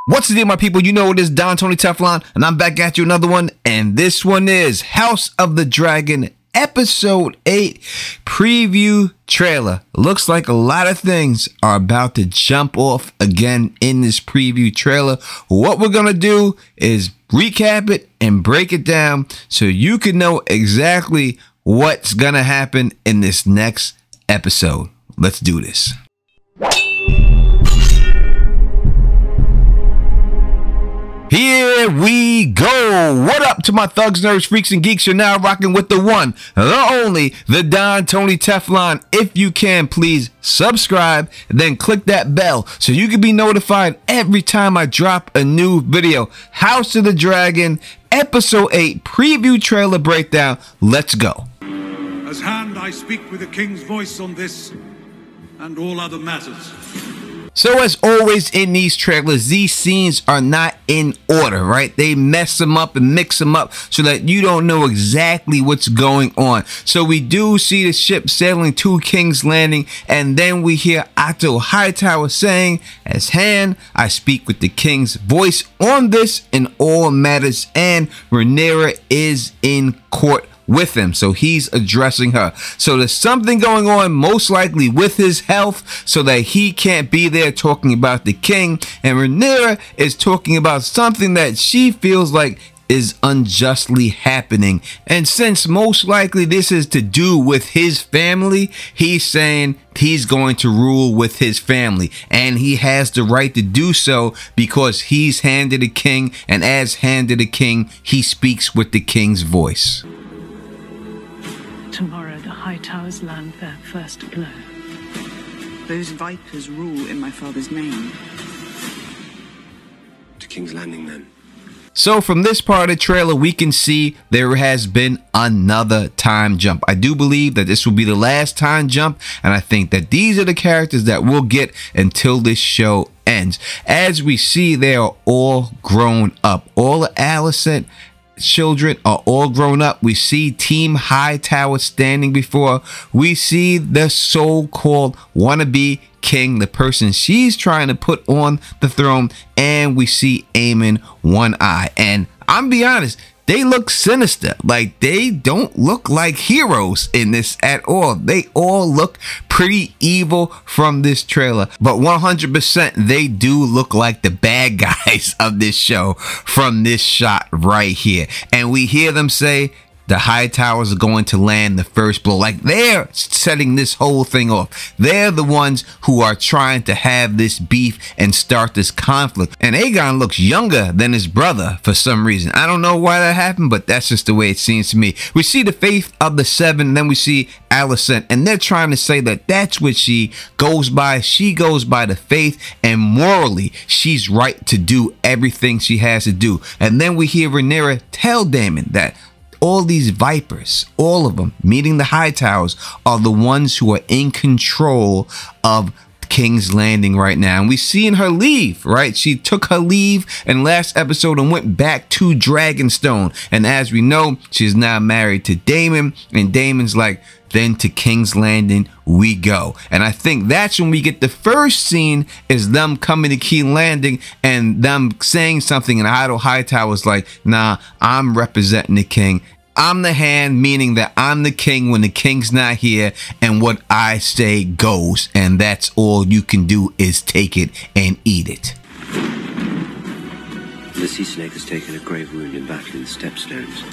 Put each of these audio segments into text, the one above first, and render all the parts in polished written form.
What's the deal, my people? You know it is Don Tony Teflon, and I'm back at you another one. And this one is House of the Dragon Episode 8 preview trailer. Looks like a lot of things are about to jump off again in this preview trailer. What we're gonna do is recap it and break it down so you can know exactly what's gonna happen in this next episode. Let's do this. Here we go. What up to my thugs, nerds, freaks, and geeks? You're now rocking with the one, the only, the Don Tony Teflon. If you can, please subscribe, then click that bell so you can be notified every time I drop a new video. House of the Dragon Episode 8 preview trailer breakdown. Let's go. As hand, I speak with the king's voice on this and all other matters. So as always in these trailers, these scenes are not in order, right? They mess them up and mix them up so that you don't know exactly what's going on. So we do see the ship sailing to King's Landing, and then we hear Otto Hightower saying, as hand, I speak with the king's voice on this in all matters, and Rhaenyra is in court with him, so he's addressing her. So there's something going on, most likely with his health, so that he can't be there talking about the king, and Rhaenyra is talking about something that she feels like is unjustly happening. And since most likely this is to do with his family, he's saying he's going to rule with his family, and he has the right to do so because he's hand of the king, and as hand of the king, he speaks with the king's voice. Tomorrow the Hightowers land their first blow. Those vipers rule in my father's name. To King's Landing, then. So from this part of the trailer, we can see there has been another time jump. I do believe that this will be the last time jump, and I think that these are the characters that we'll get until this show ends. As we see, they are all grown up. All of Alicent children are all grown up. We see Team Hightower standing before. We see the so-called wannabe king, the person she's trying to put on the throne, and we see Aemon One Eye. And I'm be honest, they look sinister. Like, they don't look like heroes in this at all. They all look pretty evil from this trailer, but 100% they do look like the bad guys of this show from this shot right here. And we hear them say the Hightowers are going to land the first blow. Like, they're setting this whole thing off. They're the ones who are trying to have this beef and start this conflict. And Aegon looks younger than his brother for some reason. I don't know why that happened, but that's just the way it seems to me. We see the faith of the seven, then we see Alicent, and they're trying to say that that's what she goes by. She goes by the faith, and morally, she's right to do everything she has to do. And then we hear Rhaenyra tell Daemon that all these vipers, all of them, meaning the Hightowers, are the ones who are in control of King's Landing right now. And we've seen her leave, right? She took her leave in last episode and went back to Dragonstone. And as we know, she's now married to Daemon, and Daemon's like, then to King's Landing we go. And I think that's when we get the first scene, is them coming to King's Landing and them saying something, and Otto Hightower's like, nah, I'm representing the king. I'm the hand, meaning that I'm the king when the king's not here, and what I say goes, and that's all you can do is take it and eat it. The sea snake has taken a grave wound in battling the stepstones.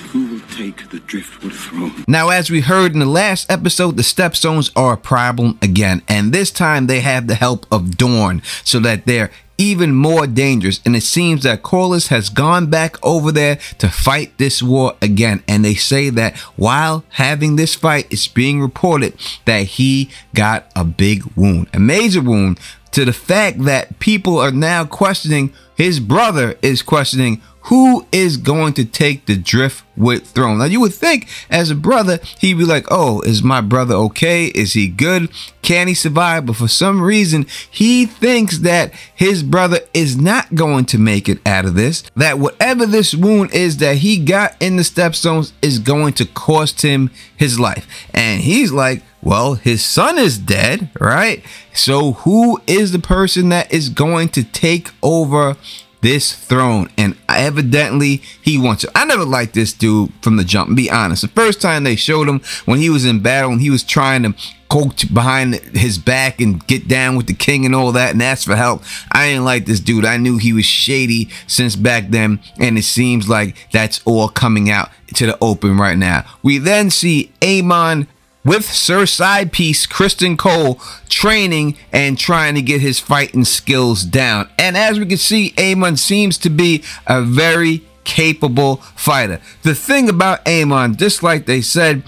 Who will take the driftwood throne? Now, as we heard in the last episode, the stepstones are a problem again, and this time they have the help of Dorne, so that they're even more dangerous. And it seems that Corlys has gone back over there to fight this war again, and they say that while having this fight, it's being reported that he got a big wound, a major wound, to the fact that people are now questioning, his brother is questioning, who is going to take the driftwood throne? Now you would think as a brother he'd be like, oh, is my brother okay? Is he good? Can he survive? But for some reason he thinks that his brother is not going to make it out of this, that whatever this wound is that he got in the stepstones is going to cost him his life. And he's like, well, his son is dead, right? So who is the person that is going to take over this throne? And evidently he wants it. I never liked this dude from the jump, be honest. The first time they showed him when he was in battle and he was trying to go behind his back and get down with the king and all that and ask for help, I didn't like this dude. I knew he was shady since back then, and it seems like that's all coming out to the open right now. We then see Aemon with Sir Side Piece Kristen Cole training and trying to get his fighting skills down. And as we can see, Aemon seems to be a very capable fighter. The thing about Aemon, just like they said,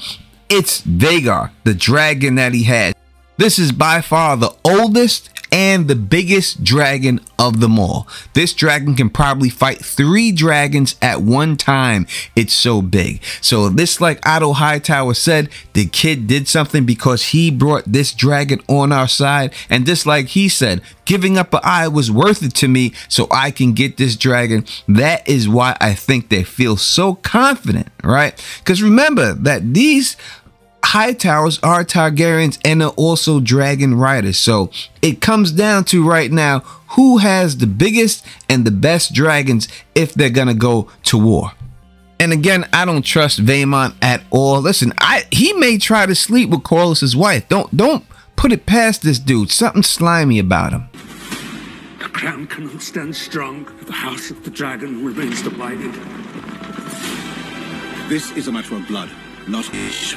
it's Vhagar, the dragon that he had. This is by far the oldest and the biggest dragon of them all. This dragon can probably fight 3 dragons at one time. It's so big. So this, like Otto Hightower said, the kid did something because he brought this dragon on our side. And just like he said, giving up an eye was worth it to me so I can get this dragon. That is why I think they feel so confident, right? Because remember that these Hightowers are Targaryens and are also dragon riders. So it comes down to right now who has the biggest and the best dragons if they're gonna go to war. And again, I don't trust Vaemon at all. Listen, he may try to sleep with Corlys's wife. Don't put it past this dude. Something slimy about him. The crown cannot stand strong if the house of the dragon remains divided. This is a matter of blood, not wish.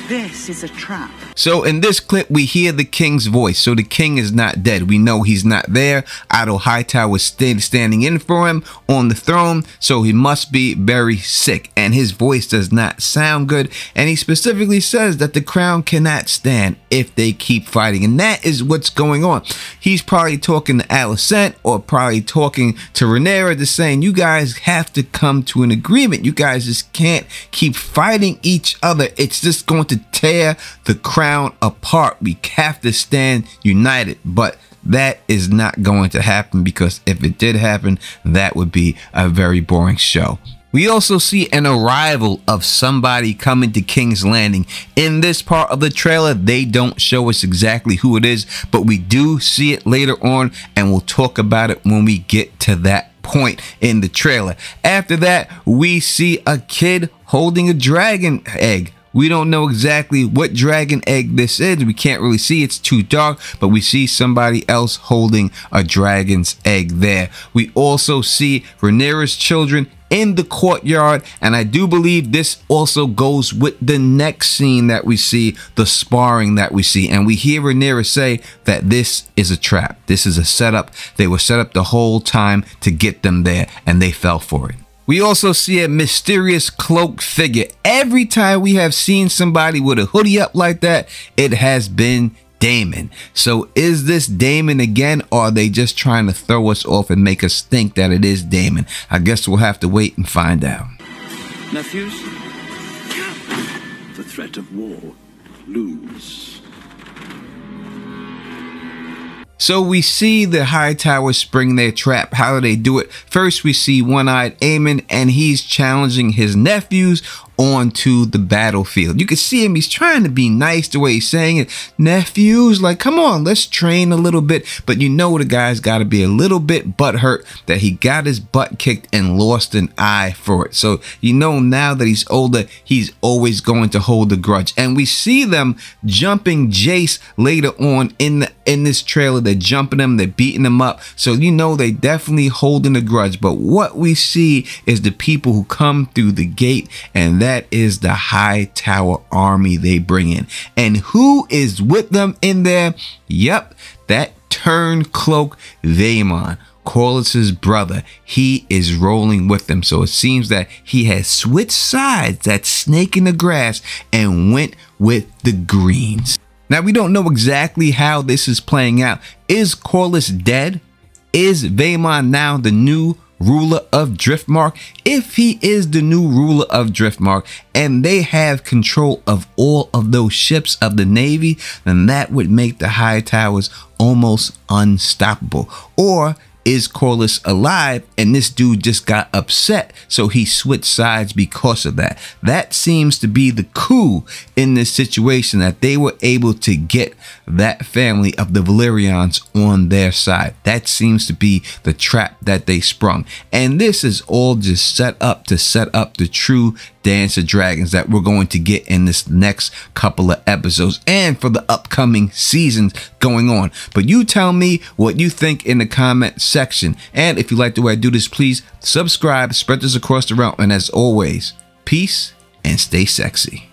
This is a trap. So in this clip, we hear the king's voice. So the king is not dead. We know he's not there. Otto Hightower was standing in for him on the throne. So he must be very sick. And his voice does not sound good. And he specifically says that the crown cannot stand if they keep fighting. And that is what's going on. He's probably talking to Alicent or probably talking to Rhaenyra, just saying, you guys have to come to an agreement. You guys just can't keep fighting each other. It's just going to tear the crown apart. We have to stand united, but that is not going to happen, because if it did happen, that would be a very boring show. We also see an arrival of somebody coming to King's Landing. In this part of the trailer, they don't show us exactly who it is, but we do see it later on, and we'll talk about it when we get to that point in the trailer. After that, we see a kid holding a dragon egg. We don't know exactly what dragon egg this is. We can't really see. It's too dark, but we see somebody else holding a dragon's egg there. We also see Rhaenyra's children in the courtyard, and I do believe this also goes with the next scene that we see, the sparring that we see. And we hear Rhaenyra say that this is a trap. This is a setup. They were set up the whole time to get them there, and they fell for it. We also see a mysterious cloaked figure. Every time we have seen somebody with a hoodie up like that, it has been Daemon. So is this Daemon again, or are they just trying to throw us off and make us think that it is Daemon? I guess we'll have to wait and find out. Nephews? The threat of war looms. So we see the Hightowers spring their trap. How do they do it? First, we see One-Eyed Aemon, and he's challenging his nephews onto the battlefield. You can see him, he's trying to be nice the way he's saying it. Nephews, like, come on, let's train a little bit. But you know the guy's got to be a little bit butthurt that he got his butt kicked and lost an eye for it. So you know now that he's older, he's always going to hold a grudge. And we see them jumping Jace later on in this trailer. They're jumping him, they're beating him up. So you know they definitely holding a grudge. But what we see is the people who come through the gate, and that is the Hightower army they bring in. And who is with them in there? Yep, that Turncloak Vaemon, Corlys's brother. He is rolling with them. So it seems that he has switched sides, that snake in the grass, and went with the Greens. Now we don't know exactly how this is playing out. Is Corlys dead? Is Vaemon now the new ruler of Driftmark? If he is the new ruler of Driftmark and they have control of all of those ships of the Navy, then that would make the High Towers almost unstoppable. Or is Corlys alive and this dude just got upset, so he switched sides because of that? That seems to be the coup in this situation, that they were able to get that family of the Valyrians on their side. That seems to be the trap that they sprung. And this is all just set up to set up the true Dance of Dragons that we're going to get in this next couple of episodes and for the upcoming seasons going on. But you tell me what you think in the comment section. And if you like the way I do this, please subscribe, spread this across the realm. And as always, peace and stay sexy.